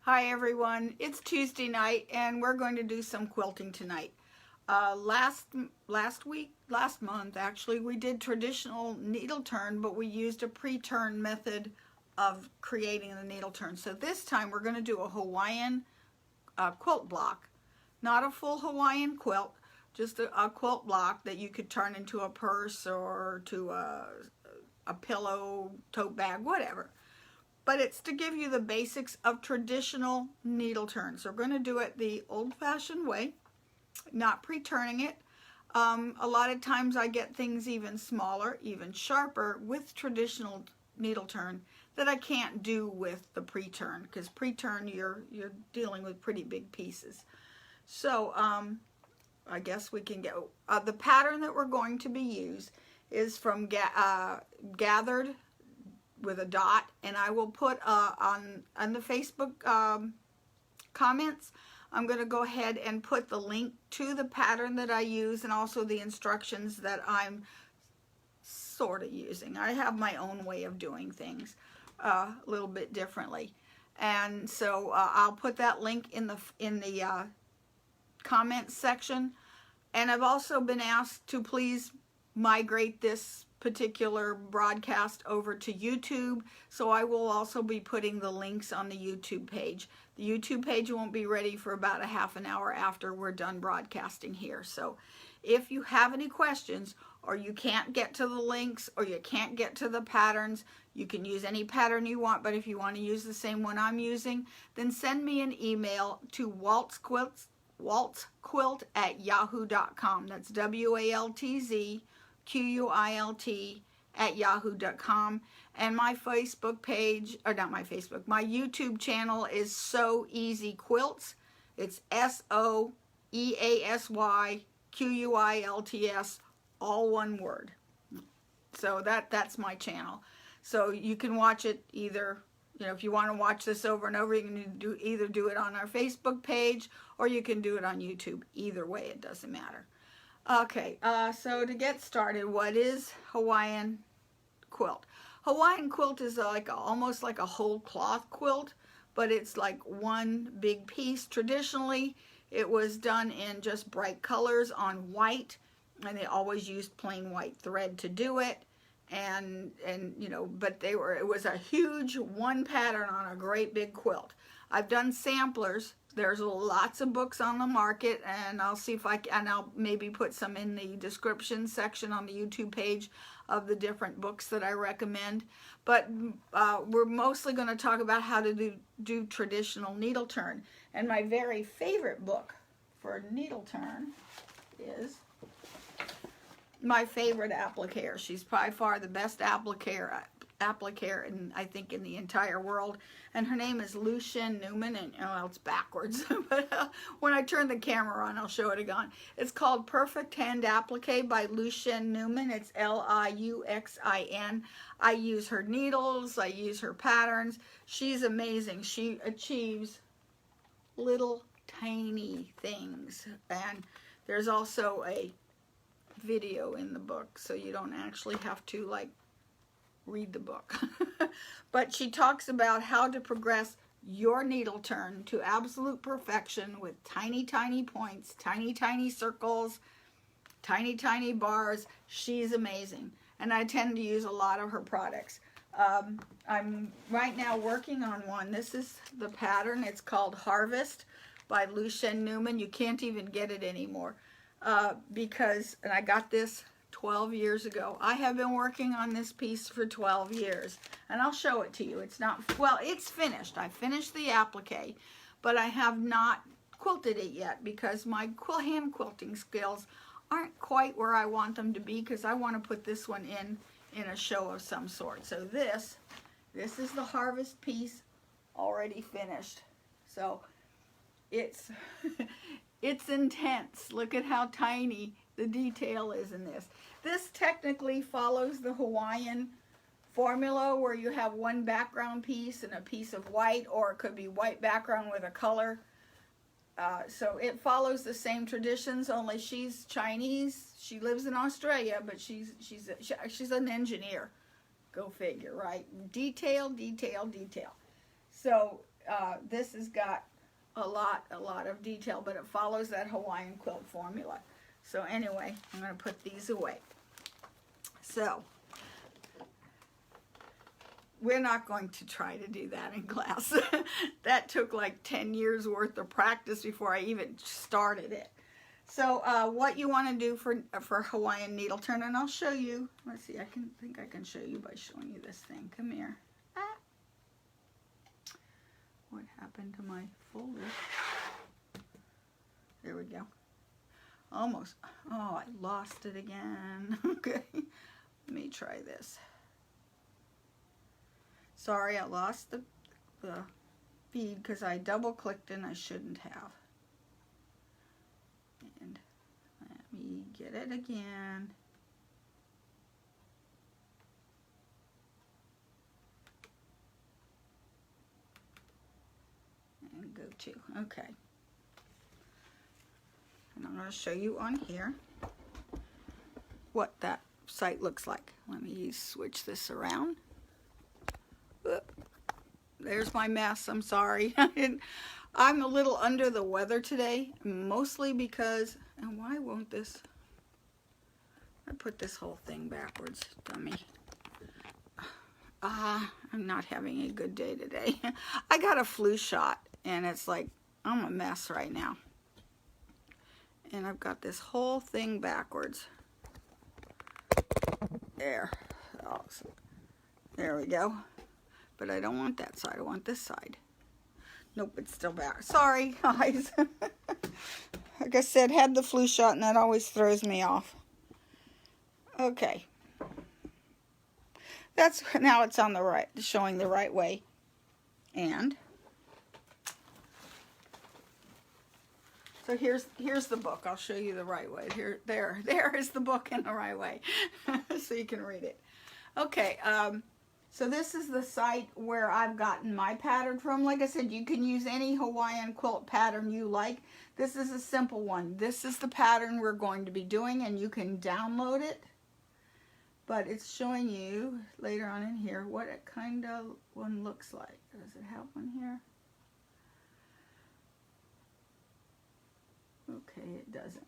Hi everyone, it's Tuesday night and we're going to do some quilting tonight. Last month actually, we did traditional needle turn, but we used a pre-turn method of creating the needle turn. So this time we're going to do a Hawaiian quilt block. Not a full Hawaiian quilt, just a quilt block that you could turn into a purse or to a pillow, tote bag, whatever. But it's to give you the basics of traditional needle turn. So we're going to do it the old-fashioned way, not pre-turning it. A lot of times I get things even smaller, even sharper with traditional needle turn that I can't do with the pre-turn, because pre-turn you're dealing with pretty big pieces. So I guess we can go. The pattern that we're going to be used is from Gathered with a dot, and I will put on the Facebook comments, I'm going to go ahead and put the link to the pattern that I use and also the instructions that I'm sort of using. I have my own way of doing things a little bit differently, and so I'll put that link in the comments section. And I've also been asked to please migrate this particular broadcast over to YouTube, so I will also be putting the links on the YouTube page. The YouTube page won't be ready for about a half an hour after we're done broadcasting here. So if you have any questions, or you can't get to the links, or you can't get to the patterns, you can use any pattern you want, but if you want to use the same one I'm using, then send me an email to waltzquilt@yahoo.com. That's WALTZQUILT@yahoo.com. And my Facebook page, or not my Facebook, my YouTube channel is So Easy Quilts. It's SOEASYQUILTS, all one word. So that's my channel. So you can watch it either, if you want to watch this over and over, you can either do it on our Facebook page or you can do it on YouTube. Either way, it doesn't matter. Okay, so to get started, what is Hawaiian quilt? Hawaiian quilt is almost like a whole cloth quilt, but it's like one big piece. Traditionally, it was done in just bright colors on white, and they always used plain white thread to do it. And but it was a huge one pattern on a great big quilt. I've done samplers. There's lots of books on the market, and I'll see if I'll maybe put some in the description section on the YouTube page of the different books that I recommend. But we're mostly going to talk about how to do traditional needle turn. And my very favorite book for needle turn is my favorite appliquer. She's by far the best appliquer in, I think, in the entire world, and her name is Lucien Newman, and well, it's backwards, but when I turn the camera on, I'll show it again. It's called Perfect Hand Applique by Lucien Newman. It's Luxin. I use her needles, I use her patterns. She's amazing. She achieves little tiny things, and there's also a video in the book, so you don't actually have to read the book. But she talks about how to progress your needle turn to absolute perfection with tiny points, tiny circles, tiny bars. She's amazing, and I tend to use a lot of her products. I'm right now working on one. This is the pattern. It's called Harvest by Lucien Newman. You can't even get it anymore. And I got this 12 years ago. I have been working on this piece for 12 years, and I'll show it to you. It's finished. I finished the applique, but I have not quilted it yet because my hand quilting skills aren't quite where I want them to be, because I want to put this one in a show of some sort. So this is the Harvest piece already finished. So it's it's intense. Look at how tiny the detail is in this. This technically follows the Hawaiian formula, where you have one background piece and a piece of white, or it could be white background with a color. So it follows the same traditions, only she's Chinese. She lives in Australia, but she's an engineer. Go figure, right? Detail. So this has got a lot of detail, but it follows that Hawaiian quilt formula. So anyway, I'm going to put these away. So we're not going to try to do that in class. That took like 10 years worth of practice before I even started it. So what you want to do for Hawaiian needle turn, and I'll show you. Let's see, I think I can show you by showing you this thing. Come here. Ah. What happened to my folder? There we go. Almost. Oh, I lost it again. Okay, let me try this. Sorry, I lost the feed because I double clicked and I shouldn't have. And let me get it again. And go to, okay. And I'm going to show you on here what that site looks like. Let me switch this around. There's my mess. I'm sorry. I'm a little under the weather today, mostly because, and why won't this? I put this whole thing backwards, dummy. I'm not having a good day today. I got a flu shot, and it's like, I'm a mess right now. And I've got this whole thing backwards. There. Oh, there we go. But I don't want that side. I want this side. Nope, it's still back. Sorry, guys. Like I said, had the flu shot, and that always throws me off. Okay. That's now it's on the right, showing the right way. And so here's the book. I'll show you the right way. There is the book in the right way, so you can read it. Okay. So this is the site where I've gotten my pattern from. Like I said, you can use any Hawaiian quilt pattern you like. This is a simple one. This is the pattern we're going to be doing, and you can download it. But it's showing you later on in here what it kind of one looks like. Does it have one here? Okay, it doesn't.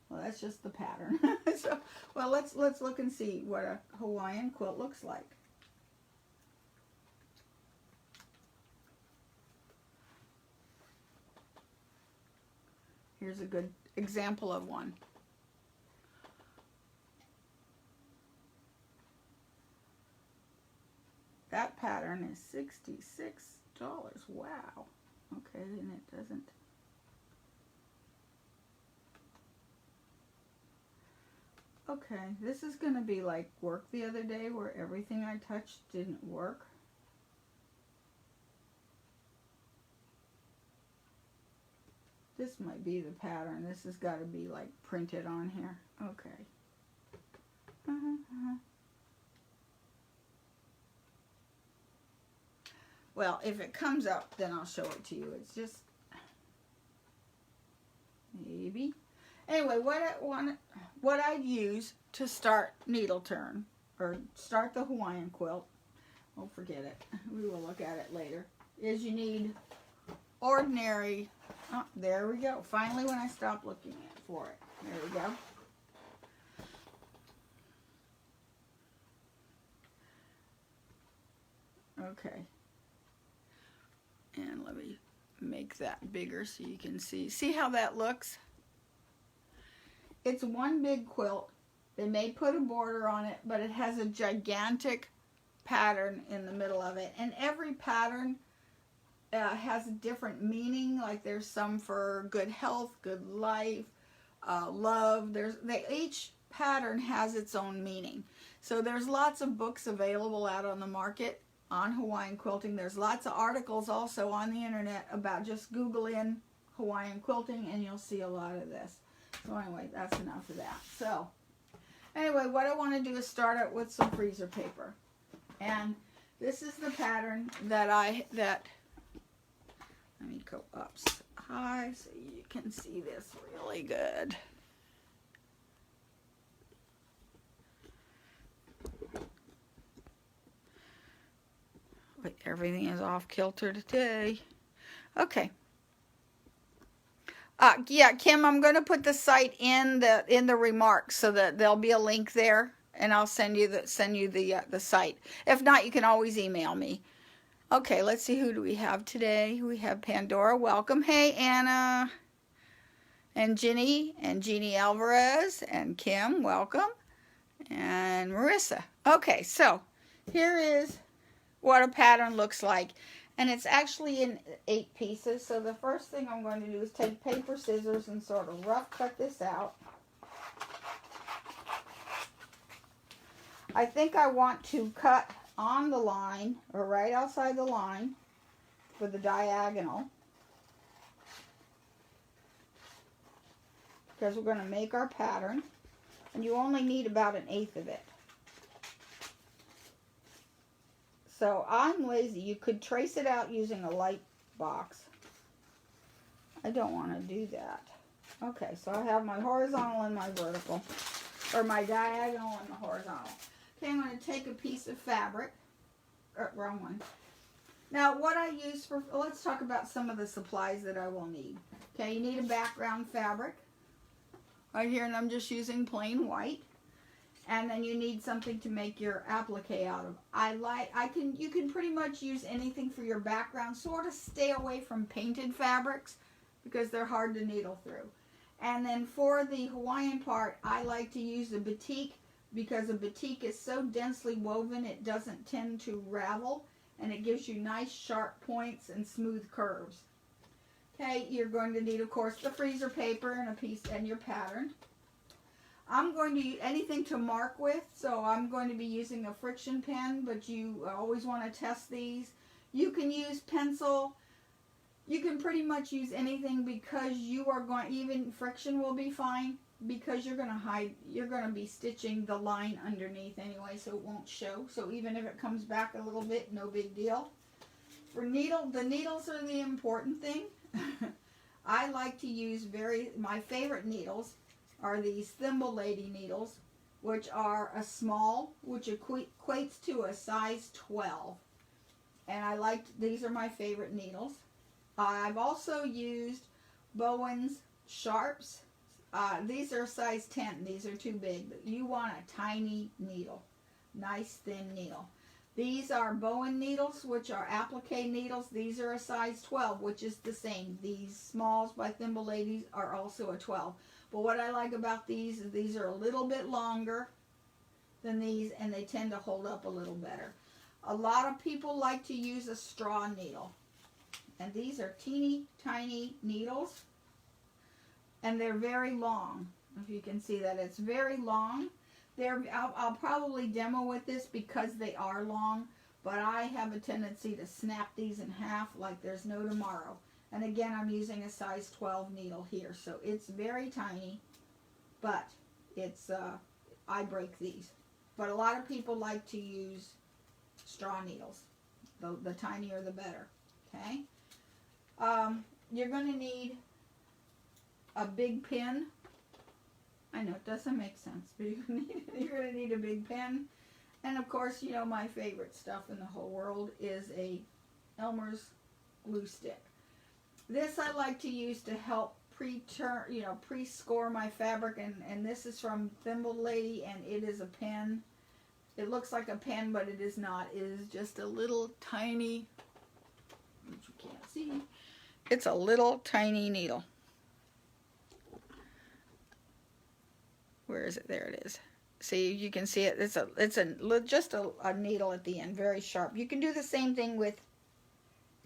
Well, that's just the pattern. So, well, let's look and see what a Hawaiian quilt looks like. Here's a good example of one. That pattern is $66. Wow. Okay, and it doesn't. Okay, this is going to be like work the other day where everything I touched didn't work. This might be the pattern. This has got to be like printed on here. Okay. Well, if it comes up, then I'll show it to you. It's just maybe. Anyway, what I'd use to start needle turn or start the Hawaiian quilt, oh, forget it. We will look at it later. Is you need ordinary. Oh, there we go. Finally, when I stop looking for it, there we go. Okay. And let me make that bigger so you can see. See how that looks? It's one big quilt. They may put a border on it, but it has a gigantic pattern in the middle of it. And every pattern has a different meaning. Like there's some for good health, good life, love. Each pattern has its own meaning. So there's lots of books available out on the market on Hawaiian quilting. There's lots of articles also on the internet about, just Google in Hawaiian quilting and you'll see a lot of this. So anyway, that's enough of that. So anyway, what I want to do is start out with some freezer paper. And this is the pattern that let me go up high so you can see this really good. Wait, everything is off kilter today. Okay. Yeah, Kim, I'm going to put the site in the remarks so that there'll be a link there, and I'll send you the site. If not, you can always email me. Okay, let's see, who do we have today? We have Pandora. Welcome. Hey, Anna and Jeannie Alvarez and Kim. Welcome. And Marissa. Okay, so here is what a pattern looks like. And it's actually in 8 pieces. So the first thing I'm going to do is take paper, scissors, and sort of rough cut this out. I think I want to cut on the line, or right outside the line, for the diagonal. Because we're going to make our pattern. And you only need about 1/8 of it. So I'm lazy. You could trace it out using a light box. I don't want to do that. Okay, so I have my horizontal and my vertical, or my diagonal and the horizontal. Okay, I'm going to take a piece of fabric. Wrong one. Now, what I use for, let's talk about some of the supplies that I will need. Okay, you need a background fabric. Right here, and I'm just using plain white. And then you need something to make your applique out of. You can pretty much use anything for your background. Sort of stay away from painted fabrics because they're hard to needle through. And then for the Hawaiian part, I like to use a batik because a batik is so densely woven it doesn't tend to ravel, and it gives you nice sharp points and smooth curves. Okay, you're going to need, of course, the freezer paper and a piece and your pattern. I'm going to use anything to mark with, so I'm going to be using a friction pen, but you always want to test these. You can use pencil. You can pretty much use anything because you are going, even friction will be fine because you're going to be stitching the line underneath anyway, so it won't show. So even if it comes back a little bit, no big deal. For the needles are the important thing. I like to use my favorite needles are these Thimble Lady needles, which are a small, which equates to a size 12. And these are my favorite needles. I've also used Bowen's Sharps. These are size 10. These are too big. You want a tiny needle. Nice thin needle. These are Bowen needles, which are applique needles. These are a size 12, which is the same. These smalls by Thimble Ladies are also a 12. But what I like about these is these are a little bit longer than these, and they tend to hold up a little better. A lot of people like to use a straw needle. And these are teeny tiny needles. And they're very long. If you can see that, it's very long. I'll probably demo with this because they are long, but I have a tendency to snap these in half like there's no tomorrow. And again, I'm using a size 12 needle here, so it's very tiny, but I break these. But a lot of people like to use straw needles. The tinier the better, okay? You're going to need a big pin. I know it doesn't make sense, but you're going to need a big pen. And of course, you know my favorite stuff in the whole world is a Elmer's glue stick. This I like to use to help pre-score my fabric, and this is from Thimble Lady, and it is a pen. It looks like a pen, but it is not. It is just a little tiny, which you can't see. It's a little tiny needle. Where is it? There it is. See, you can see it. It's just a needle at the end, very sharp. You can do the same thing with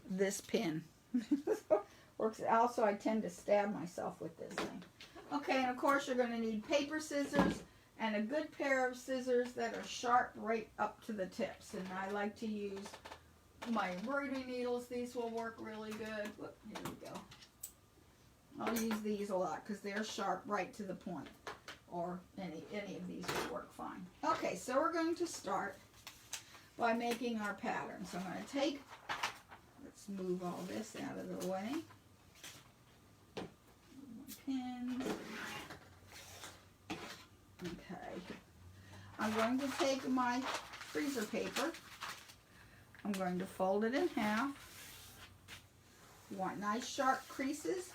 this pin. Works. Also, I tend to stab myself with this thing. Okay, and of course you're going to need paper scissors and a good pair of scissors that are sharp right up to the tips. And I like to use my embroidery needles. These will work really good. Whoop, here we go. I'll use these a lot because they're sharp right to the point. Or any of these will work fine. Okay, so we're going to start by making our pattern. So I'm going to let's move all this out of the way. Pins. Okay. I'm going to take my freezer paper I'm going to fold it in half. You want nice sharp creases.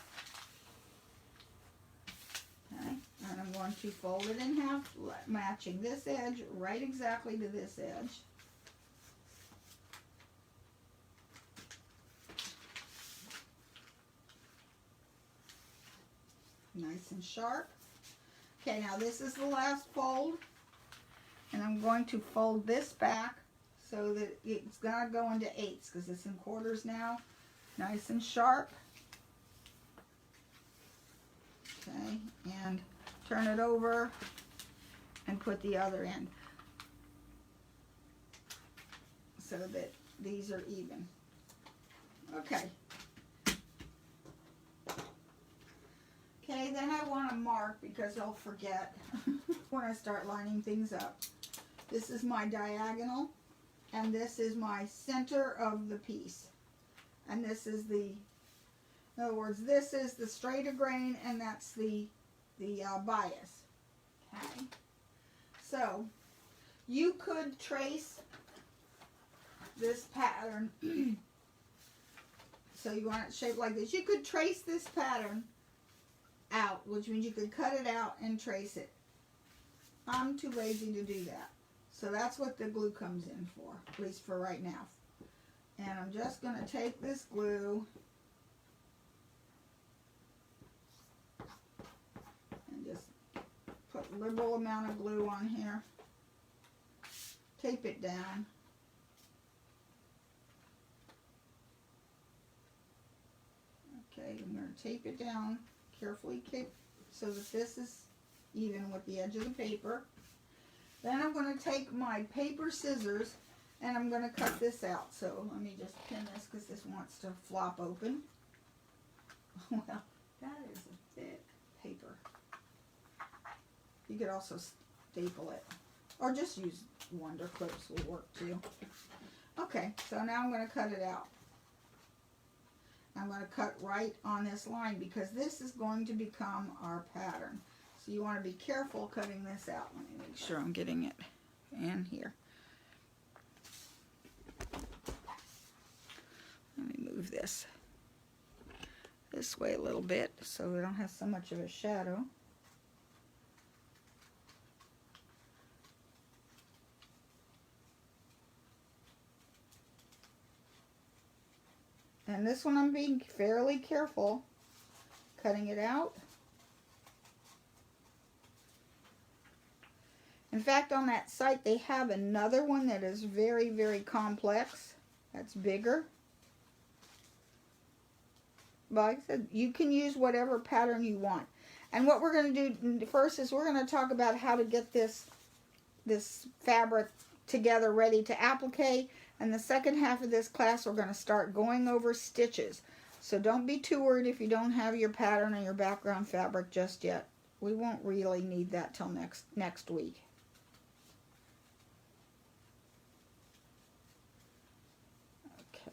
Okay, and I'm going to fold it in half, matching this edge right exactly to this edge. Nice and sharp. Okay, now this is the last fold, and I'm going to fold this back so that it's going to go into eighths because it's in quarters now. Nice and sharp. Okay, and turn it over and put the other end so that these are even. Okay. Okay, then I want to mark because I'll forget when I start lining things up. This is my diagonal, and this is my center of the piece. And this is the, in other words, this is the straighter grain, and that's the bias. Okay. So, you could trace this pattern. So you want it shaped like this. You could trace this pattern out, which means you could cut it out and trace it. I'm too lazy to do that. So that's what the glue comes in for, at least for right now. And I'm just going to take this glue and just put a liberal amount of glue on here. Tape it down. Okay, I'm going to tape it down. Carefully keep so that this is even with the edge of the paper. Then I'm going to take my paper scissors and I'm going to cut this out. So let me just pin this because this wants to flop open. Well, that is a thick paper. You could also staple it or just use Wonder Clips will work too. Okay, so now I'm going to cut it out. I'm going to cut right on this line because this is going to become our pattern. So you want to be careful cutting this out. Let me make sure I'm getting it in here. Let me move this way a little bit so we don't have so much of a shadow. And this one I'm being fairly careful cutting it out. In fact, on that site they have another one that is very, very complex. That's bigger. But like I said, you can use whatever pattern you want. And what we're going to do first is we're going to talk about how to get this fabric together ready to applique. And the second half of this class, we're going to start going over stitches. So don't be too worried if you don't have your pattern or your background fabric just yet. We won't really need that till next week.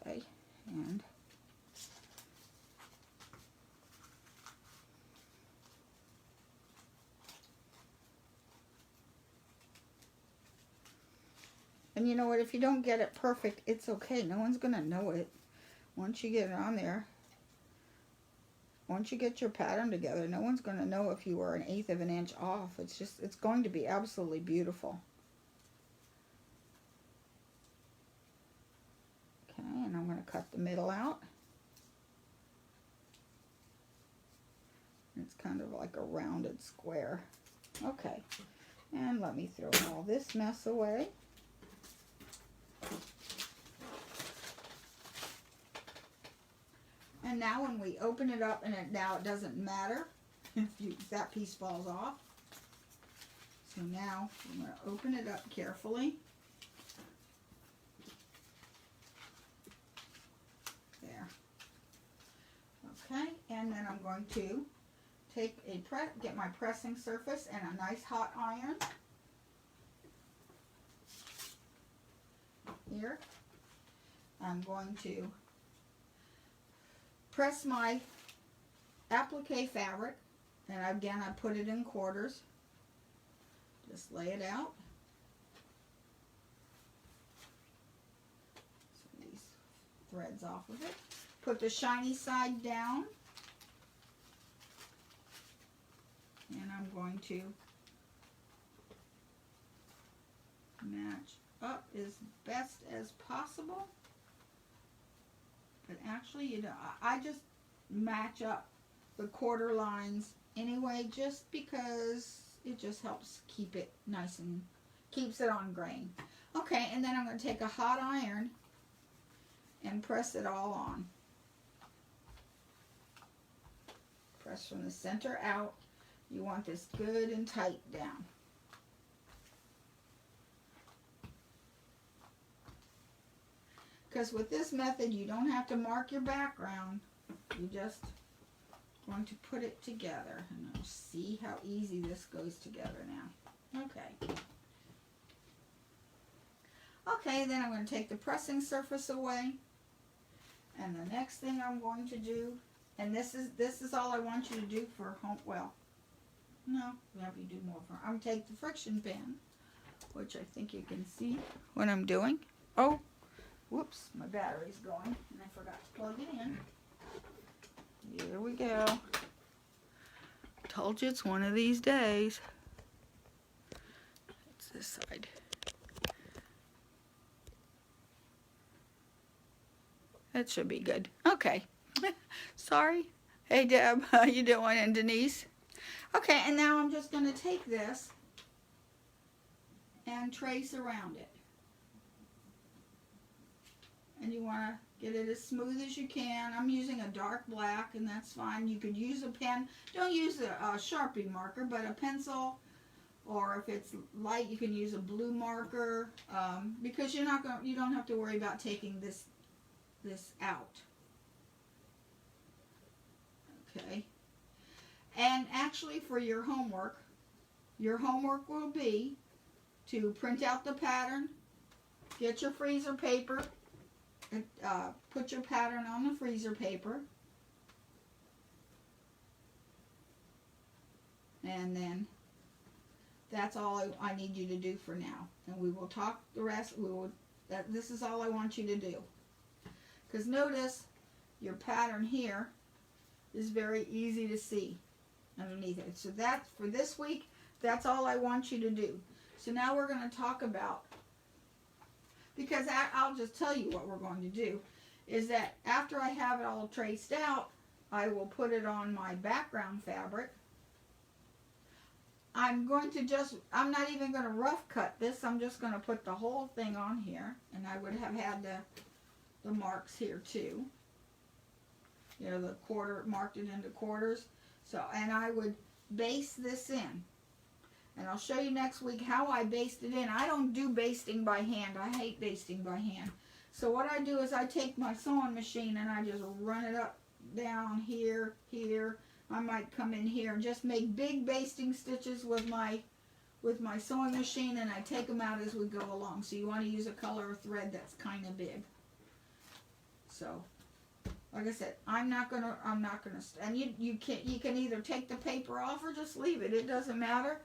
Okay, and you know what, if you don't get it perfect, it's okay. No one's going to know it. Once you get it on there, once you get your pattern together, no one's going to know if you were 1/8 of an inch off. It's going to be absolutely beautiful. Okay, and I'm going to cut the middle out. It's kind of like a rounded square. Okay, and let me throw all this mess away. And now when we open it up, and now it doesn't matter if that piece falls off. So now I'm going to open it up carefully. There. Okay, and then I'm going to take get my pressing surface and a nice hot iron. Here. I'm going to press my applique fabric, and again I put it in quarters. Just lay it out. So threads off of it. Put the shiny side down. And I'm going to match up as best as possible. But actually, you know, I just match up the quarter lines anyway, just because it just helps keep it nice and keeps it on grain. Okay, and then I'm going to take a hot iron and press it all on. Press from the center out. You want this good and tight down. Because with this method, you don't have to mark your background. You just going to put it together. And you'll see how easy this goes together now. Okay. Okay, then I'm going to take the pressing surface away. And the next thing I'm going to do, and this is all I want you to do for home, well, no, we have you do more for, I'm going to take the friction pin, which I think you can see what I'm doing. Oh, whoops, my battery's going, and I forgot to plug it in. Here we go. Told you it's one of these days. It's this side. That should be good. Okay. Sorry. Hey Deb, how you doing? And Denise? Okay, and now I'm just going to take this and trace around it. And you want to get it as smooth as you can. I'm using a dark black, and that's fine. You could use a pen. Don't use a Sharpie marker, but a pencil, or if it's light, you can use a blue marker, because you don't have to worry about taking this out. Okay. And actually, for your homework will be to print out the pattern, get your freezer paper, put your pattern on the freezer paper, and then that's all I need you to do for now. And we will talk the rest. This is all I want you to do. Because notice your pattern here is very easy to see underneath it. So that's for this week. That's all I want you to do. So now we're going to talk about, because I'll just tell you what we're going to do, is that after I have it all traced out, I will put it on my background fabric. I'm not even going to rough cut this. I'm just going to put the whole thing on here, and I would have had the marks here too. You know, the quarter, marked it into quarters. So, and I would baste this in. And I'll show you next week how I baste it in. I don't do basting by hand. I hate basting by hand. So what I do is I take my sewing machine and I just run it up, down, here, here. I might come in here and just make big basting stitches with my sewing machine, and I take them out as we go along. So you want to use a color of thread that's kind of big. So, like I said, I'm not gonna, and you can either take the paper off or just leave it. It doesn't matter.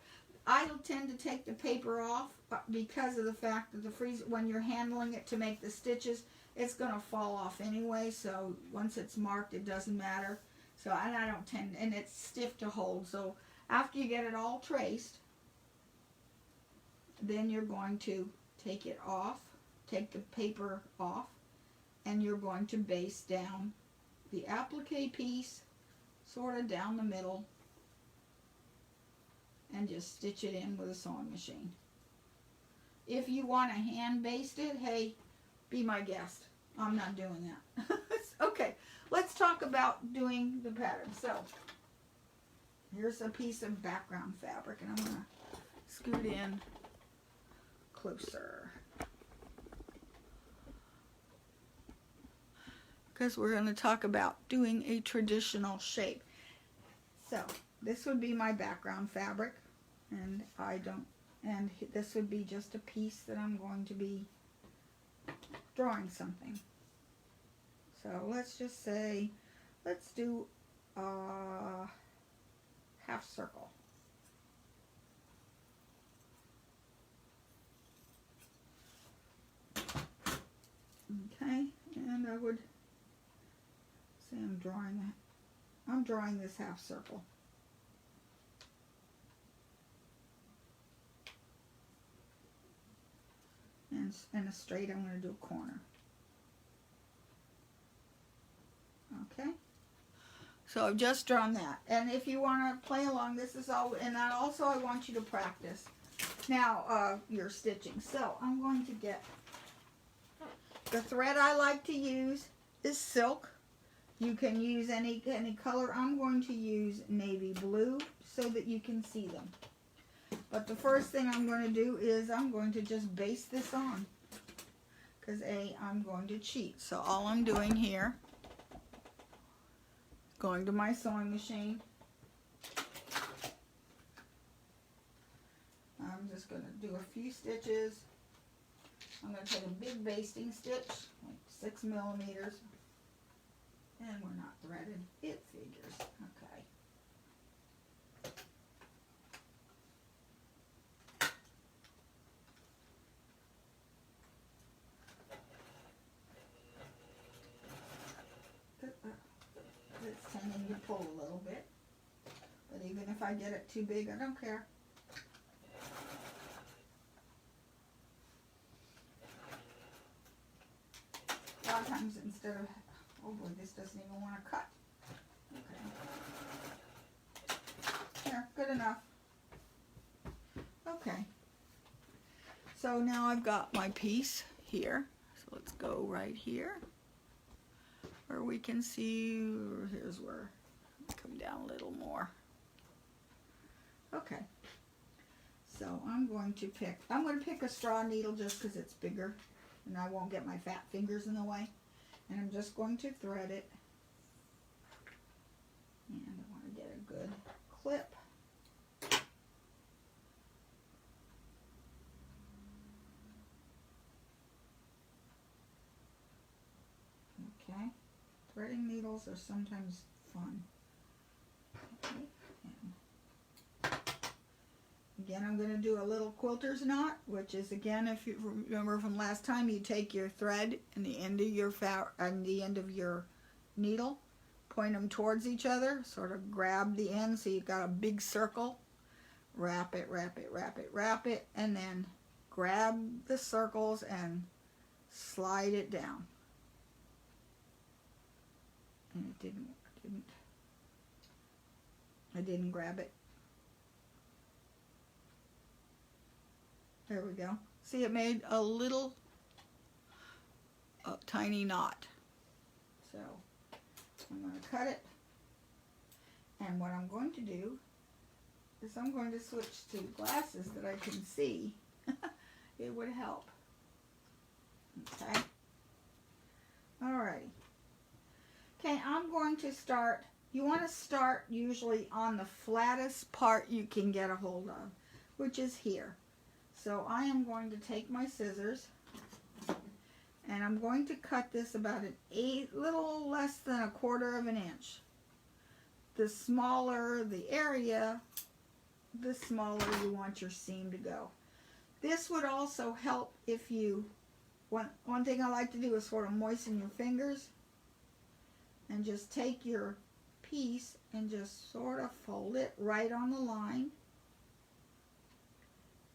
I tend to take the paper off because of the fact that the freezer, when you're handling it to make the stitches, it's gonna fall off anyway. So once it's marked, it doesn't matter. So, and I don't tend, and it's stiff to hold. So after you get it all traced, then you're going to take it off, take the paper off, and you're going to baste down the applique piece sort of down the middle and just stitch it in with a sewing machine. If you want to hand baste it, hey, be my guest. I'm not doing that. Okay, let's talk about doing the pattern. So here's a piece of background fabric, and I'm going to scoot in closer, because we're going to talk about doing a traditional shape. So this would be my background fabric, and and this would be just a piece that I'm going to be drawing something. So let's just say, let's do a half circle. Okay, And I would say I'm drawing this half circle. And in a straight, I'm going to do a corner. Okay. So I've just drawn that. And if you want to play along, this is all, and that also I want you to practice. Now, your stitching. So I'm going to get, the thread I like to use is silk. You can use any color. I'm going to use navy blue so that you can see them. But the first thing I'm going to do is I'm going to just baste this on. Because I'm going to cheat. So all I'm doing here, going to my sewing machine. I'm just going to do a few stitches. I'm going to take a big basting stitch, like 6 millimeters. And we're not threaded. It figures. Okay. It's tending to pull a little bit. But even if I get it too big, I don't care. A lot of times instead of, oh boy, this doesn't even want to cut. Okay. There, good enough. Okay. So now I've got my piece here. So let's go right here. Where we can see, here's where, come down a little more. Okay. So I'm going to pick a straw needle just because it's bigger. And I won't get my fat fingers in the way. And I'm just going to thread it. And I want to get a good clip. Okay. Threading needles are sometimes fun. Okay. Again, I'm going to do a little quilter's knot, which is, again, if you remember from last time, you take your thread and the end of your needle, point them towards each other, sort of grab the end so you've got a big circle, wrap it, wrap it, wrap it, wrap it, and then grab the circles and slide it down. And I didn't grab it. There we go. See, it made a little tiny knot. So I'm going to cut it. And what I'm going to do is I'm going to switch to glasses that I can see. It would help. Okay. Alrighty. Okay, I'm going to start. You want to start usually on the flattest part you can get a hold of, which is here. So I am going to take my scissors and I'm going to cut this about little less than 1/4 of an inch. The smaller the area, the smaller you want your seam to go. This would also help if you, one thing I like to do is sort of moisten your fingers and just take your piece and just sort of fold it right on the line.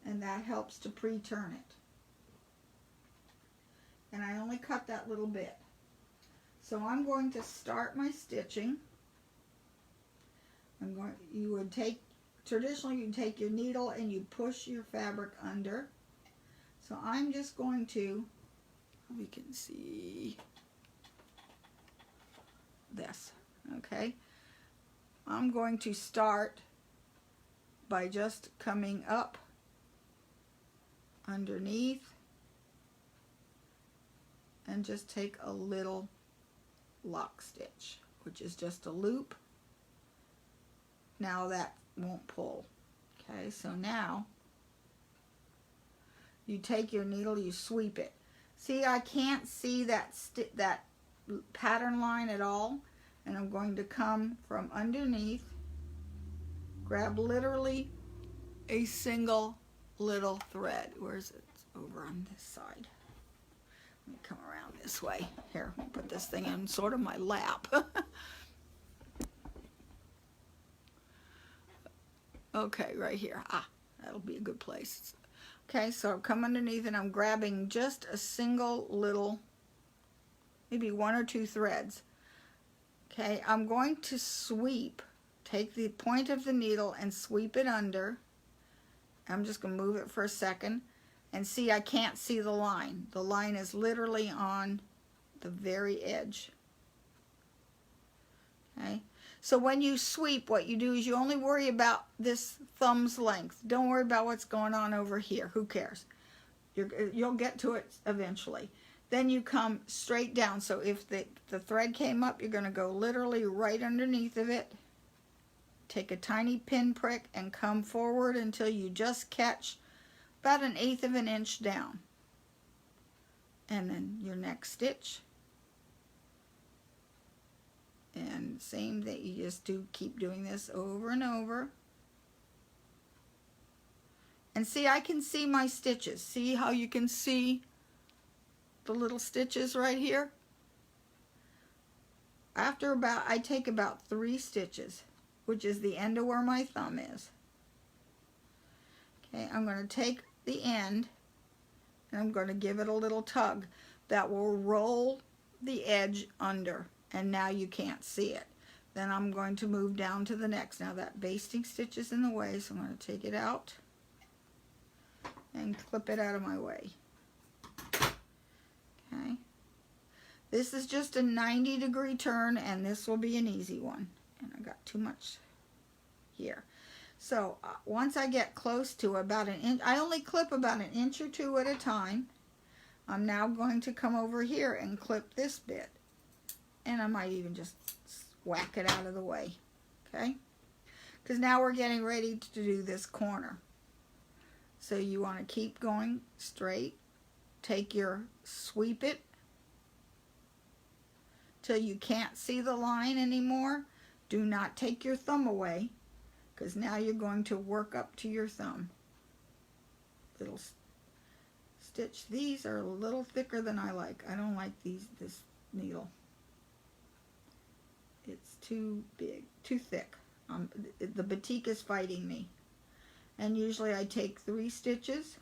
And that helps to pre-turn it. And I only cut that little bit. So I'm going to start my stitching. Traditionally you take your needle and you push your fabric under. So I'm just going to, we can see this, okay? I'm going to start by just coming up underneath and just take a little lock stitch, which is just a loop. Now that won't pull. Okay, so now you take your needle, you sweep it. See, I can't see that pattern line at all, and I'm going to come from underneath, grab literally a single little thread. Where is it? It's over on this side. Let me come around this way. Here, put this thing in sort of my lap. Okay, right here. Ah, that'll be a good place. Okay, so I've come underneath and I'm grabbing just a single little, maybe 1 or 2 threads. Okay, I'm going to sweep, take the point of the needle and sweep it under. I'm just going to move it for a second and see, I can't see the line. The line is literally on the very edge. Okay, so when you sweep, what you do is you only worry about this thumb's length. Don't worry about what's going on over here. Who cares? You'll get to it eventually. Then you come straight down. So if the thread came up, you're going to go literally right underneath of it. Take a tiny pin prick and come forward until you just catch about 1/8 of an inch down. And then your next stitch. And same that you just do, keep doing this over and over. And see, I can see my stitches. See how you can see the little stitches right here? After about, I take about 3 stitches, which is the end of where my thumb is. Okay, I'm going to take the end and I'm going to give it a little tug that will roll the edge under. And now you can't see it. Then I'm going to move down to the next. Now that basting stitch is in the way, so I'm going to take it out and clip it out of my way. Okay. This is just a 90-degree turn, and this will be an easy one. And I got too much here. So once I get close to about 1 inch, I only clip about 1 inch or 2 at a time. I'm now going to come over here and clip this bit. And I might even just whack it out of the way, okay? Because now we're getting ready to do this corner. So you want to keep going straight. Take your, sweep it till you can't see the line anymore. Do not take your thumb away, because now you're going to work up to your thumb. Little stitch. These are a little thicker than I like. I don't like this needle. It's too big, too thick. The batik is fighting me. And usually I take 3 stitches.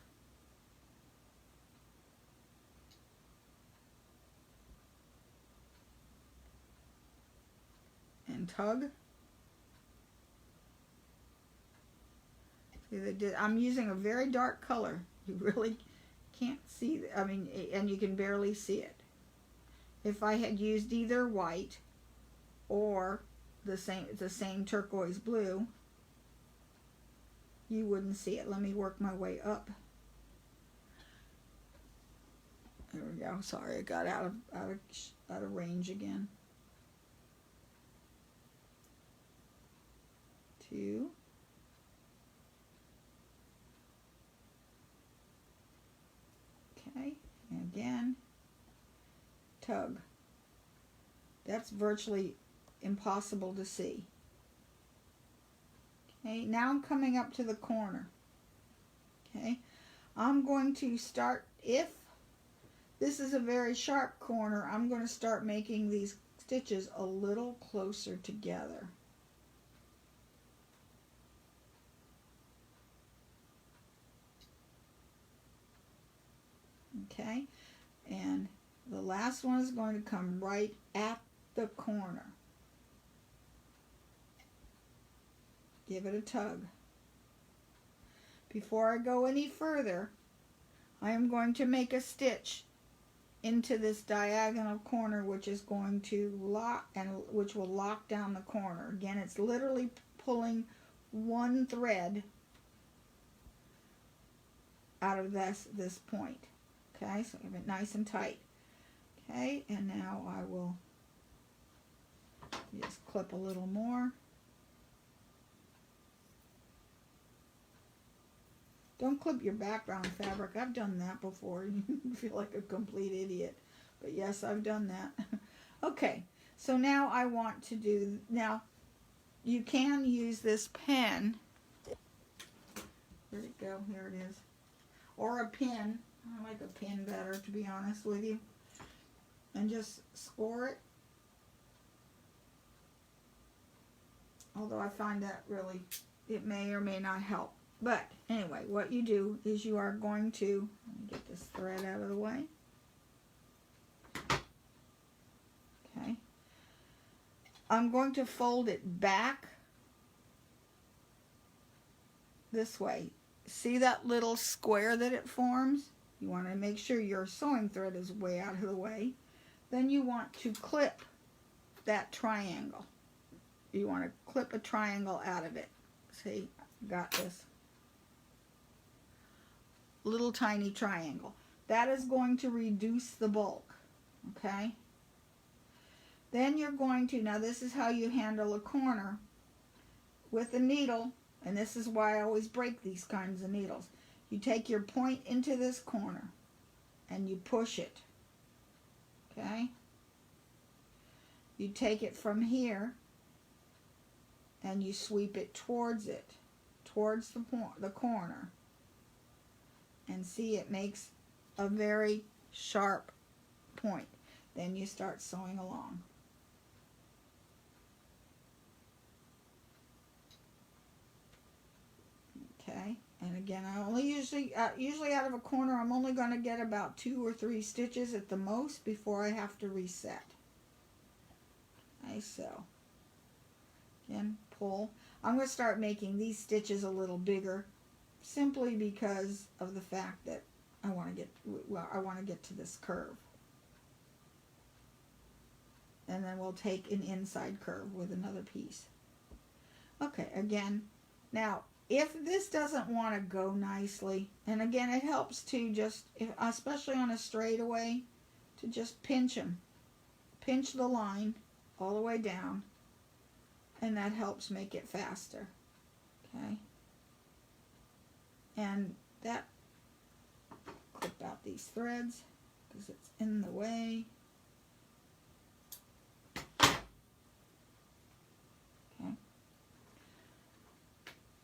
And tug. See, I'm using a very dark color. You really can't see, I mean, and you can barely see it. If I had used either white or the same turquoise blue, you wouldn't see it. Let me work my way up. There we go. Sorry, I got out of range again. 2. Okay, and again, tug. That's virtually impossible to see. Okay, now I'm coming up to the corner. Okay, I'm going to start, if this is a very sharp corner, I'm going to start making these stitches a little closer together. Okay, and the last one is going to come right at the corner. Give it a tug. Before I go any further, I am going to make a stitch into this diagonal corner, which is going to lock, and which will lock down the corner. Again, it's literally pulling 1 thread out of this point. Okay, so have it nice and tight. Okay, and now I will just clip a little more. Don't clip your background fabric. I've done that before. You feel like a complete idiot. But yes, I've done that. Okay, so now I want to do, now you can use this pen. Where'd it go? Here it is. Or a pin. I like a pin better, to be honest with you. and just score it. Although I find that really, it may or may not help. But anyway, what you do is you are going to, let me get this thread out of the way. Okay. I'm going to fold it back this way. See that little square that it forms? You want to make sure your sewing thread is way out of the way. Then you want to clip that triangle. You want to clip a triangle out of it. See, got this. Little tiny triangle. That is going to reduce the bulk. Okay? Then you're going to, now this is how you handle a corner with a needle, and this is why I always break these kinds of needles. You take your point into this corner and you push it. Okay? You take it from here and you sweep it, towards the corner. And see, it makes a very sharp point. Then you start sewing along. Okay, and again, I only usually out of a corner, I'm only going to get about 2 or 3 stitches at the most before I have to reset. Okay, so again, pull. I'm going to start making these stitches a little bigger, simply because of the fact that I want to get to this curve. And then we'll take an inside curve with another piece. Okay, again, now if this doesn't want to go nicely, and again, it helps to just, especially on a straightaway, to just pinch them. Pinch the line all the way down, and that helps make it faster. Okay? And that, clip out these threads because it's in the way. Okay.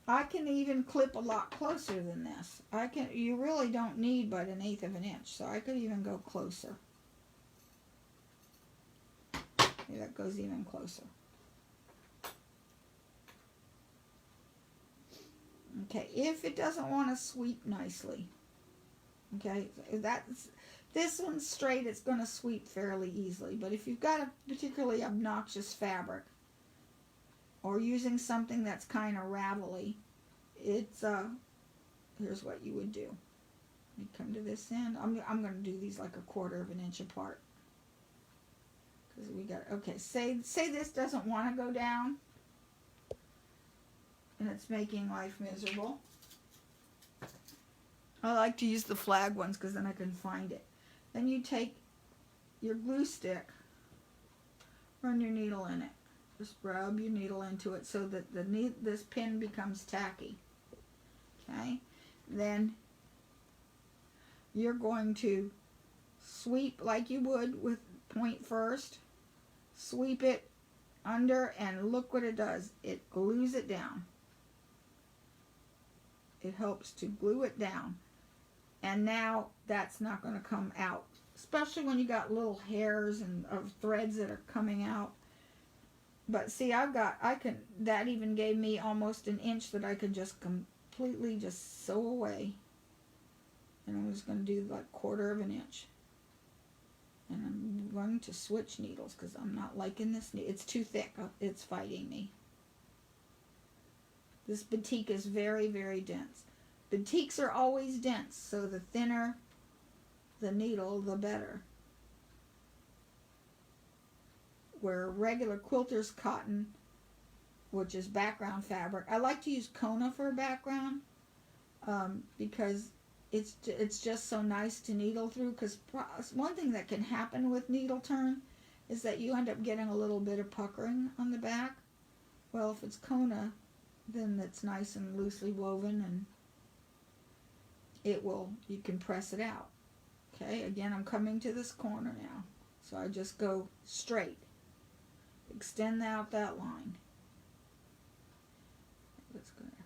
I can even clip a lot closer than this. You really don't need but 1/8 of an inch, so I could even go closer. Okay, that goes even closer. Okay, if it doesn't want to sweep nicely, okay, this one's straight, it's going to sweep fairly easily. But if you've got a particularly obnoxious fabric, or using something that's kind of ravelly, it's here's what you would do. You come to this end. I'm going to do these like 1/4 of an inch apart, because we got, okay, say this doesn't want to go down, and it's making life miserable. I like to use the flag ones because then I can find it. Then you take your glue stick, run your needle in it. Just rub your needle into it so that this pin becomes tacky. Okay? Then you're going to sweep like you would with point first. Sweep it under, and look what it does. It glues it down. It helps to glue it down. And now that's not going to come out, especially when you got little hairs of threads that are coming out. But see, that even gave me almost 1 inch that I could just completely just sew away. And I'm just going to do like 1/4 of an inch. And I'm going to switch needles because I'm not liking this. It's too thick. It's fighting me. This batik is very, very dense. Batiks are always dense, so the thinner the needle, the better. Where regular quilter's cotton, which is background fabric, I like to use Kona for a background because it's just so nice to needle through. Because one thing that can happen with needle turn is that you end up getting a little bit of puckering on the back. Well, if it's Kona, then it's nice and loosely woven, and you can press it out. Okay, again, I'm coming to this corner now, so I just go straight. Extend out that line. Let's go there.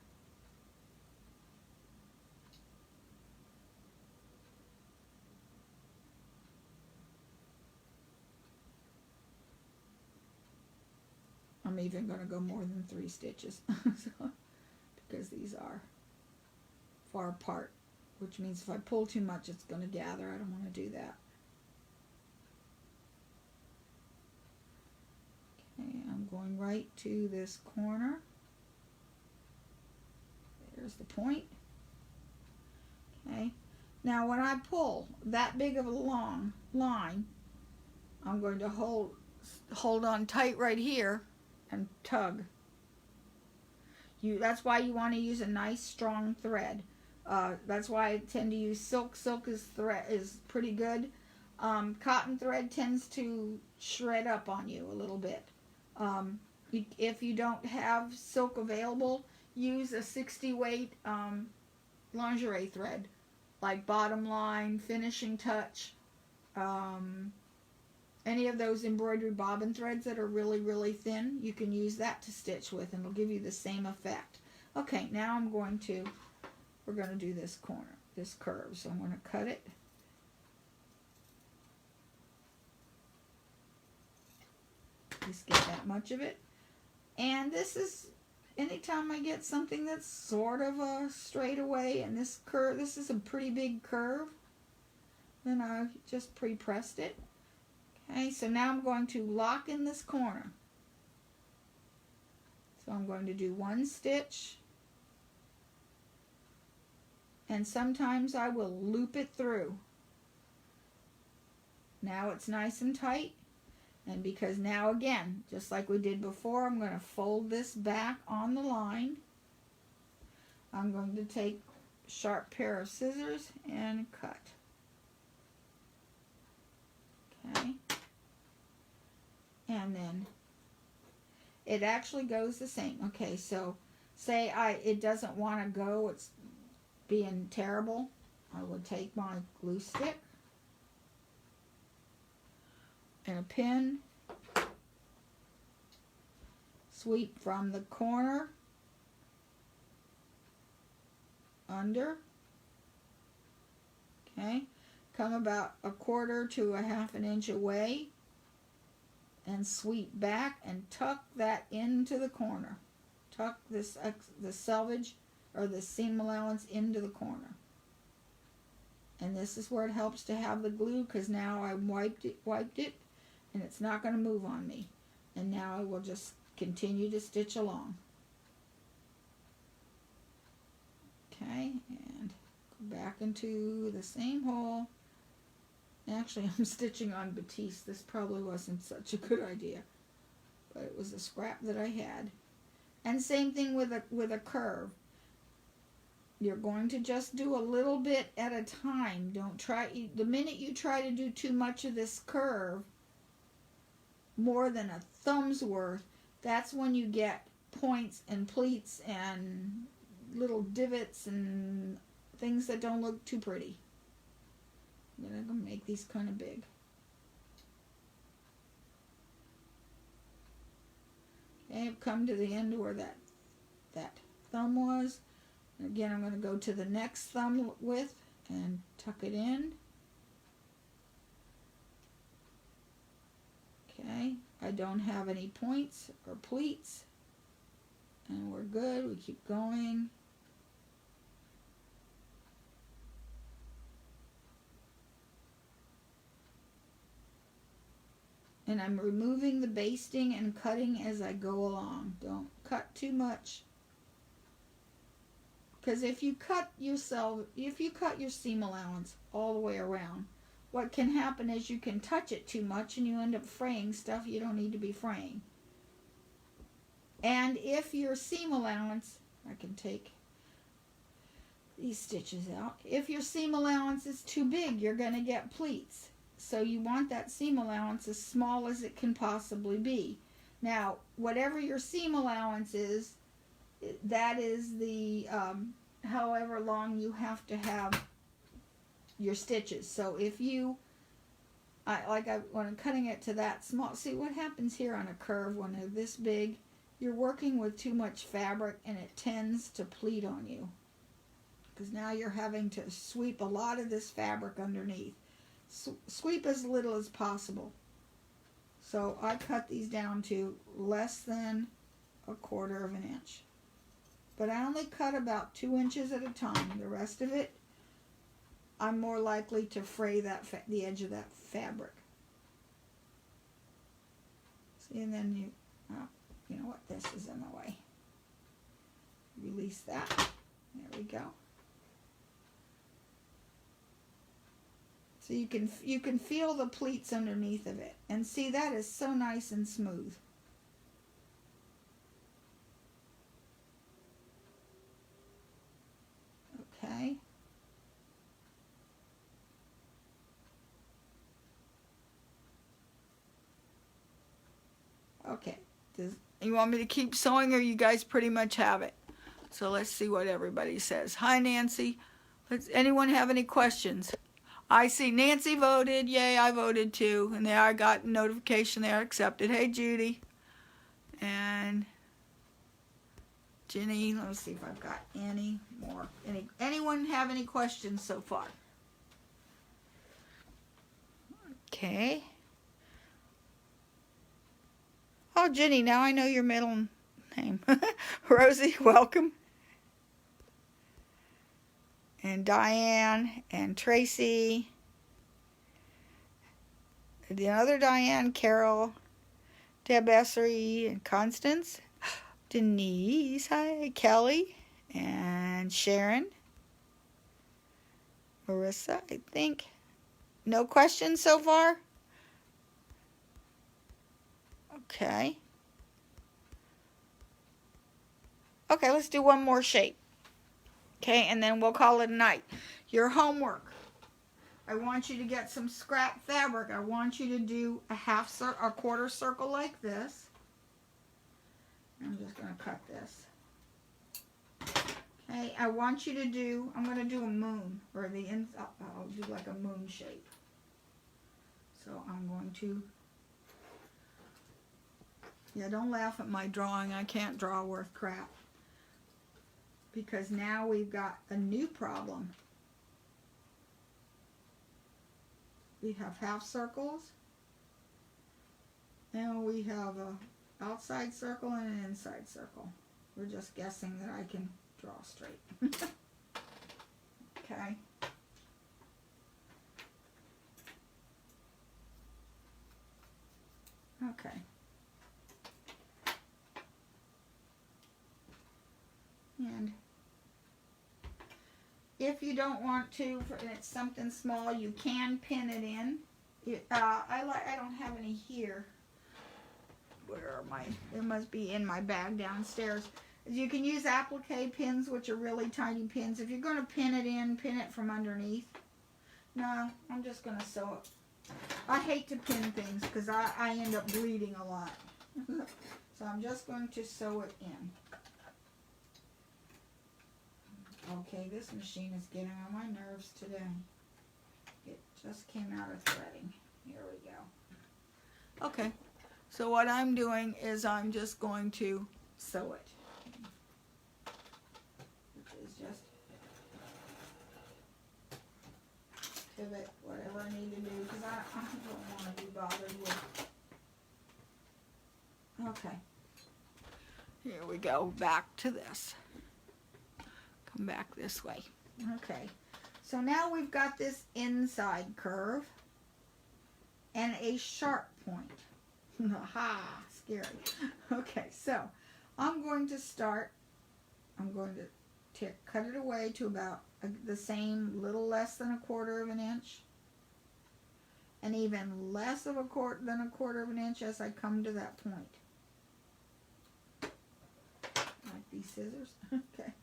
even going to go more than 3 stitches so, because these are far apart, which means if I pull too much it's going to gather. I don't want to do that. Okay, I'm going right to this corner. There's the point. Okay, now when I pull that big of a long line, I'm going to hold on tight right here and tug. That's why you want to use a nice strong thread. That's why I tend to use silk. Silk is pretty good. Cotton thread tends to shred up on you a little bit. If you don't have silk available, use a 60 weight lingerie thread, like Bottom Line, Finishing Touch, any of those embroidery bobbin threads that are really, really thin. You can use that to stitch with and it'll give you the same effect. Okay, now we're going to do this corner, this curve. So I'm going to cut it. Just get that much of it. And this is, anytime I get something that's sort of a straightaway, and this is a pretty big curve, then I just pre-pressed it. Okay, so now I'm going to lock in this corner. So I'm going to do 1 stitch, and sometimes I will loop it through. Now it's nice and tight, and because now again, just like we did before, I'm going to fold this back on the line. I'm going to take a sharp pair of scissors and cut. Okay. And then it actually goes the same. Okay, so say it doesn't want to go, it's being terrible. I would take my glue stick and a pin, sweep from the corner under, okay, come about 1/4 to 1/2 inch away, and sweep back and tuck that into the corner. Tuck the selvage or the seam allowance into the corner. And this is where it helps to have the glue, because now I wiped it and it's not going to move on me. And now I will just continue to stitch along. Okay, and go back into the same hole. Actually, I'm stitching on batiste. This probably wasn't such a good idea, but it was a scrap that I had. And same thing with a curve. You're going to just do a little bit at a time. Don't try. The minute you try to do too much of this curve, more than a thumb's worth, that's when you get points and pleats and little divots and things that don't look too pretty. I'm going to make these kind of big. Okay, I've come to the end where that thumb was. And again, I'm going to go to the next thumb width and tuck it in. Okay, I don't have any points or pleats. And we're good. We keep going. And I'm removing the basting and cutting as I go along. Don't cut too much. Because if you cut your seam allowance all the way around, what can happen is you can touch it too much and you end up fraying stuff you don't need to be fraying. And if your seam allowance, I can take these stitches out. If your seam allowance is too big, you're going to get pleats. So you want that seam allowance as small as it can possibly be. Now, whatever your seam allowance is, that is the however long you have to have your stitches. So if you, when I'm cutting it to that small, see what happens here on a curve when they're this big, you're working with too much fabric and it tends to pleat on you. Because now you're having to sweep a lot of this fabric underneath. Sweep as little as possible. So I cut these down to less than 1/4 of an inch. But I only cut about 2 inches at a time. The rest of it, I'm more likely to fray the edge of that fabric. See, and then you know what, this is in the way. Release that. There we go. So you can feel the pleats underneath of it. And see, that is so nice and smooth. Okay. Okay. You want me to keep sewing, or you guys pretty much have it? So let's see what everybody says. Hi, Nancy. Anyone have any questions? I see Nancy voted. Yay, I voted too. And there I got a notification there, accepted. Hey, Judy. And Jenny. Let's see if I've got any more. Anyone have any questions so far? Okay. Oh, Jenny, now I know your middle name. Rosie, welcome. And Diane and Tracy. The other Diane, Carol, Deb Essery, and Constance. Denise, hi, Kelly, and Sharon. Marissa, I think. No questions so far? Okay. Okay, let's do one more shape. Okay, and then we'll call it a night. Your homework. I want you to get some scrap fabric. I want you to do a 1/4 circle like this. I'm just going to cut this. Okay, I want you to do, I'm going to do a moon, or I'll do like a moon shape. So I'm going to, yeah, don't laugh at my drawing. I can't draw worth crap. Because now we've got a new problem. We have half circles, and we have a outside circle and an inside circle. We're just guessing that I can draw straight. Okay. Okay. And if you don't want to, and it's something small, you can pin it in. I don't have any here. Where are my? It must be in my bag downstairs. You can use applique pins, which are really tiny pins. If you're going to pin it in, pin it from underneath. No, I'm just going to sew it. I hate to pin things because I end up bleeding a lot. So I'm just going to sew it in. Okay, this machine is getting on my nerves today. It just came out of threading. Here we go. Okay, so what I'm doing is I'm just going to sew it. Which is just pivot, whatever I need to do, because I don't want to be bothered with. Okay. Here we go, back to this. Come back this way. Okay, so now we've got this inside curve and a sharp point. Aha, scary. Okay, so I'm going to start, I'm going to cut it away to about the same, little less than 1/4 of an inch, and even less of than 1/4 of an inch as I come to that point. Like these scissors. Okay.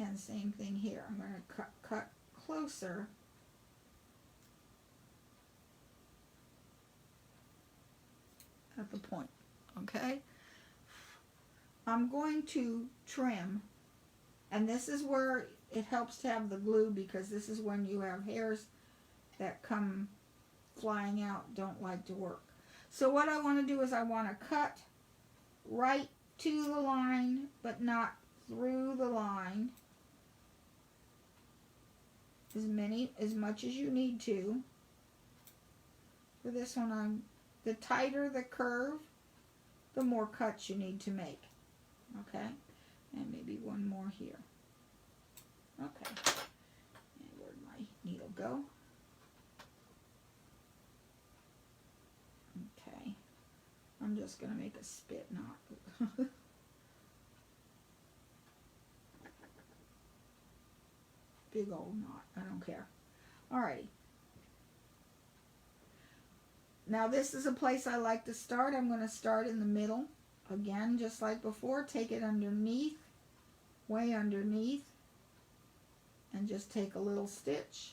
And same thing here. I'm going to cut closer. At the point. Okay? I'm going to trim. And this is where it helps to have the glue, because this is when you have hairs that come flying out, don't like to work. So what I want to do is I want to cut right to the line, but not through the line. As much as you need to. For this one, I'm the tighter the curve, the more cuts you need to make. Okay, and maybe one more here. Okay, and where'd my needle go? Okay, I'm just going to make a spit knot. Big old knot, I don't care. Alrighty. Now this is a place I like to start. I'm going to start in the middle. Again, just like before, take it underneath, way underneath, and just take a little stitch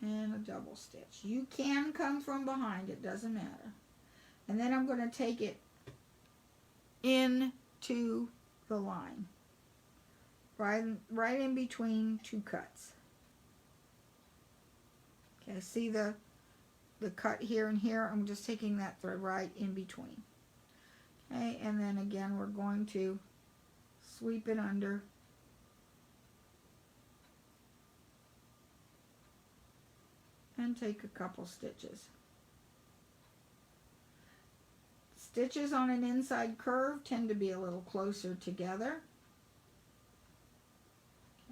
and a double stitch. You can come from behind, it doesn't matter. And then I'm going to take it into the line, right in between two cuts. Okay, see the cut here and here? I'm just taking that thread right in between. Okay, and then again we're going to sweep it under and take a couple stitches. Stitches on an inside curve tend to be a little closer together.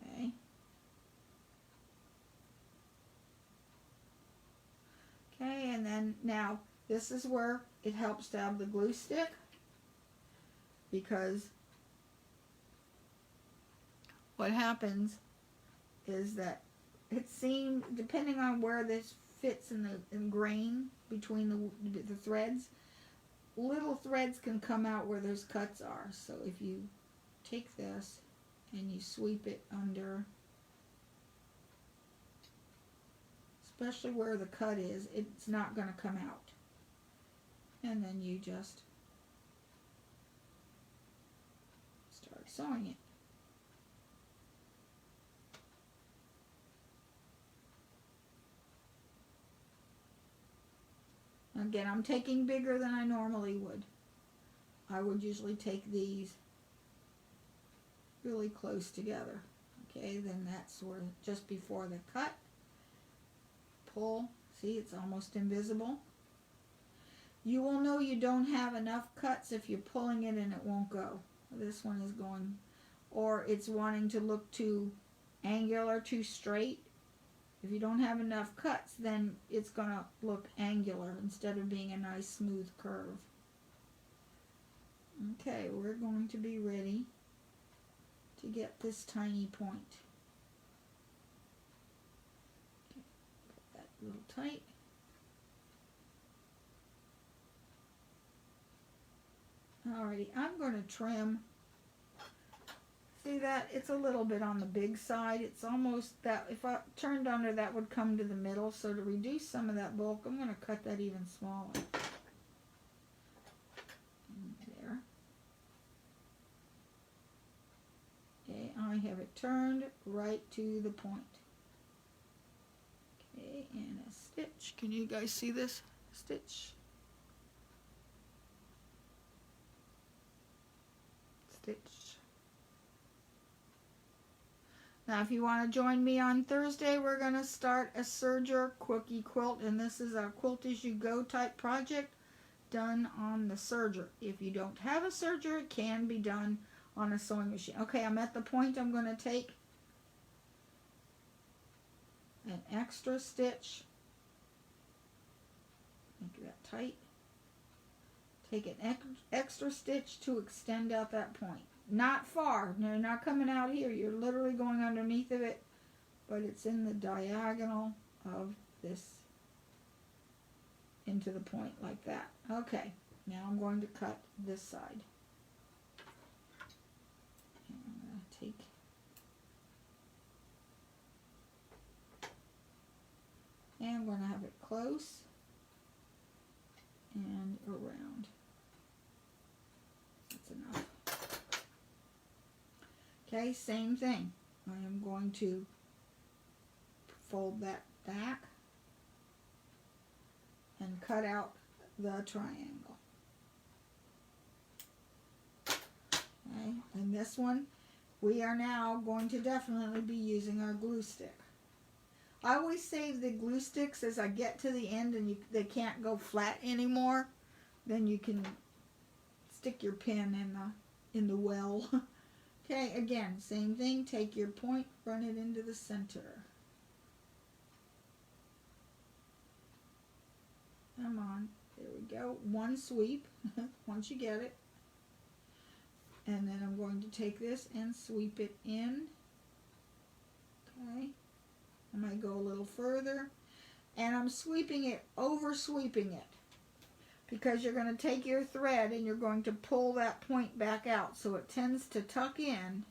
Okay. Okay, and then now this is where it helps to have the glue stick, because what happens is that it seems, depending on where this fits in the grain between the threads, little threads can come out where those cuts are. So if you take this and you sweep it under, especially where the cut is, it's not going to come out. And then you just start sewing it. Again, I'm taking bigger than I normally would. I would usually take these really close together. Okay, then that's where, just before the cut, pull. See, it's almost invisible. You will know you don't have enough cuts if you're pulling it and it won't go. This one is going, or it's wanting to look too angular, too straight. If you don't have enough cuts, then it's going to look angular instead of being a nice smooth curve. Okay, we're going to be ready to get this tiny point. Okay, put that a little tight. Alrighty, I'm going to trim. See that? It's a little bit on the big side. It's almost that, if I turned under, that would come to the middle. So to reduce some of that bulk, I'm going to cut that even smaller. There. Okay, I have it turned right to the point. Okay, and a stitch. Can you guys see this? Stitch. Stitch. Now, if you want to join me on Thursday, we're going to start a serger quickie quilt, and this is our quilt as you go type project done on the serger. If you don't have a serger, it can be done on a sewing machine. Okay, I'm at the point. I'm going to take an extra stitch, make that tight, take an extra stitch to extend out that point. Not far. No, you're not coming out here. You're literally going underneath of it, but it's in the diagonal of this into the point like that. Okay, now I'm going to cut this side. And I'm going to take and I'm going to have it close and around. That's enough. Okay, same thing. I am going to fold that back and cut out the triangle. Okay, and this one, we are now going to definitely be using our glue stick. I always save the glue sticks as I get to the end and they can't go flat anymore. Then you can stick your pin in the well. Okay, again, same thing. Take your point, run it into the center. Come on. There we go. One sweep once you get it. And then I'm going to take this and sweep it in. Okay. I might go a little further. And I'm sweeping it, over sweeping it. Because you're going to take your thread and you're going to pull that point back out. So it tends to tuck in.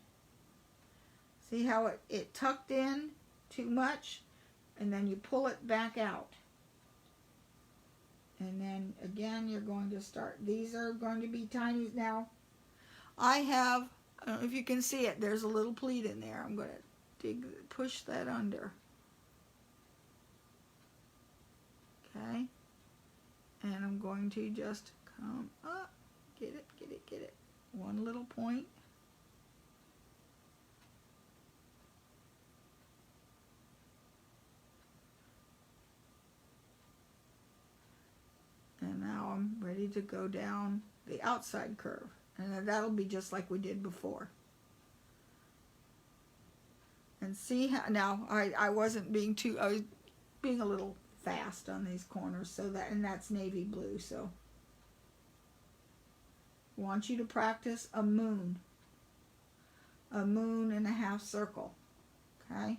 See how it tucked in too much? And then you pull it back out. And then again, you're going to start. These are going to be tiny. Now, I don't know if you can see it. There's a little pleat in there. I'm going to push that under. Okay. And I'm going to just come up. Get it, get it, get it. One little point. And now I'm ready to go down the outside curve. And that'll be just like we did before. And see how, now I wasn't being too, I was being a little fast on these corners, so that, and that's navy blue, so I want you to practice a moon and a half circle. Okay.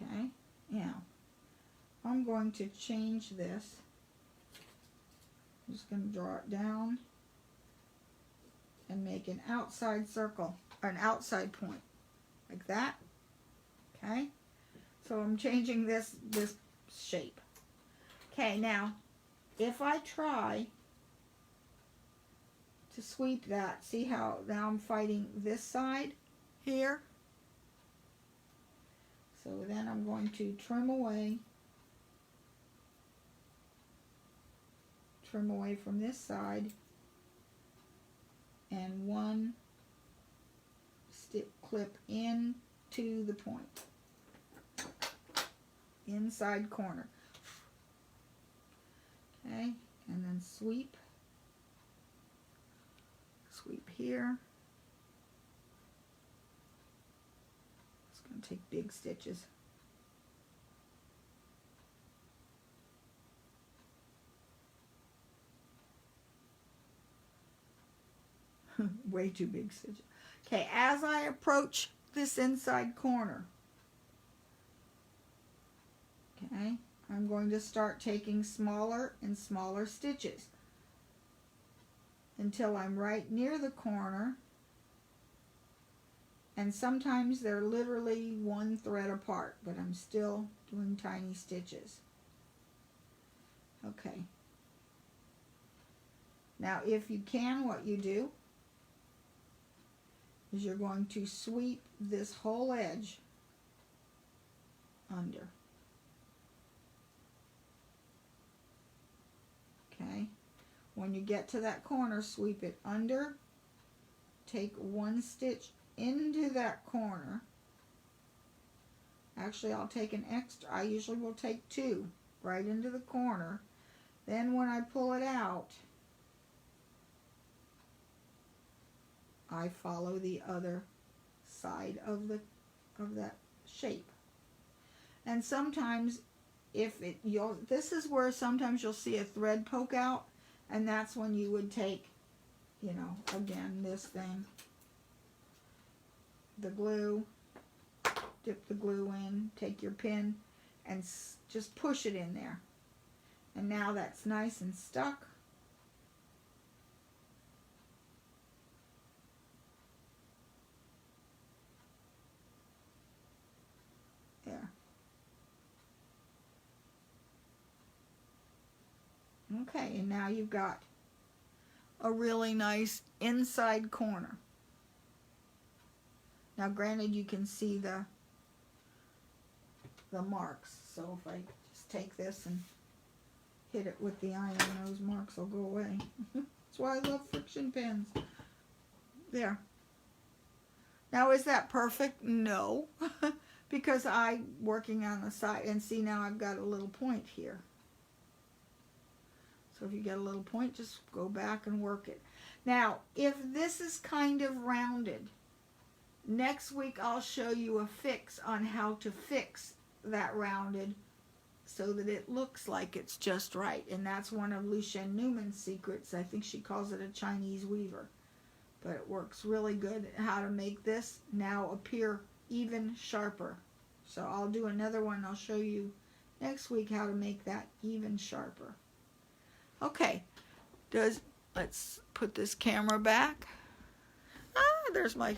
Okay, now I'm going to change this. I'm just going to draw it down and make an outside circle, or an outside point, like that. Okay, so I'm changing this shape. Okay, now if I try to sweep that, see how now I'm fighting this side here? So then I'm going to trim away from this side, and one clip into the point, inside corner. Okay, and then sweep here. It's going to take big stitches. Way too big stitches. Okay, as I approach this inside corner, okay, I'm going to start taking smaller and smaller stitches until I'm right near the corner, and sometimes they're literally one thread apart, but I'm still doing tiny stitches. Okay. Now if you can, what you do is you're going to sweep this whole edge under. Okay. When you get to that corner, sweep it under, take one stitch into that corner. Actually, I'll take an extra. I usually will take two right into the corner. Then when I pull it out, I follow the other side of that shape. And sometimes this is where sometimes you'll see a thread poke out, and that's when you would take, you know, again, this thing, the glue, dip the glue in, take your pin, and just push it in there. And now that's nice and stuck. There. Okay, and now you've got a really nice inside corner. Now granted, you can see the marks, so if I just take this and hit it with the iron, those marks will go away. That's why I love friction pens. There. Now, is that perfect? No, because I'm working on the side, and see, now I've got a little point here. So if you get a little point, just go back and work it. Now, if this is kind of rounded, next week I'll show you a fix on how to fix that rounded so that it looks like it's just right. And that's one of Lucien Newman's secrets. I think she calls it a Chinese weaver. But it works really good how to make this now appear even sharper. So I'll do another one. I'll show you next week how to make that even sharper. Okay, let's put this camera back. There's my,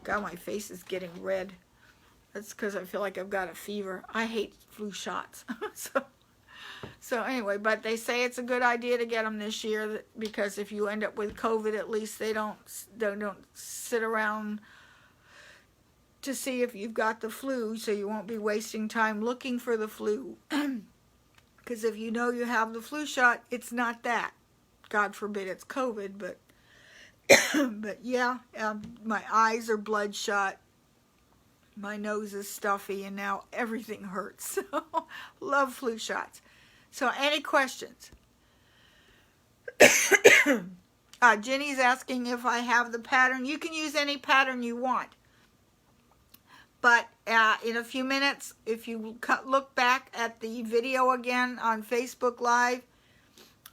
God, my face is getting red. That's because I feel like I've got a fever. I hate flu shots. So anyway, but they say it's a good idea to get them this year because if you end up with COVID, at least they don't sit around to see if you've got the flu, so you won't be wasting time looking for the flu. Because if you know you have the flu shot, it's not that. God forbid it's COVID, but but yeah, my eyes are bloodshot. My nose is stuffy, and now everything hurts. So, love flu shots. So, any questions? Jenny's asking if I have the pattern. You can use any pattern you want. But in a few minutes, if you look back at the video again on Facebook Live,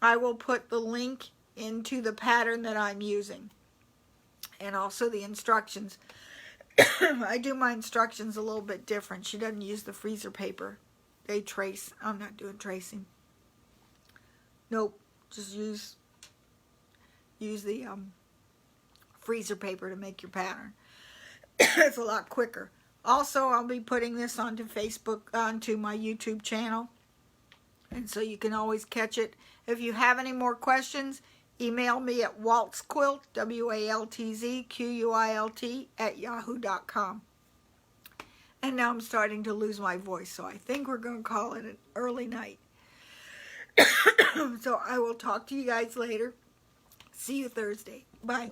I will put the link into the pattern that I'm using. And also the instructions. I do my instructions a little bit different. She doesn't use the freezer paper. They trace. I'm not doing tracing. Nope. Just use the freezer paper to make your pattern. It's a lot quicker. Also, I'll be putting this onto Facebook, onto my YouTube channel. And so you can always catch it. If you have any more questions, email me at waltzquilt, WALTZQUILT, @yahoo.com. And now I'm starting to lose my voice, so I think we're going to call it an early night. So I will talk to you guys later. See you Thursday. Bye.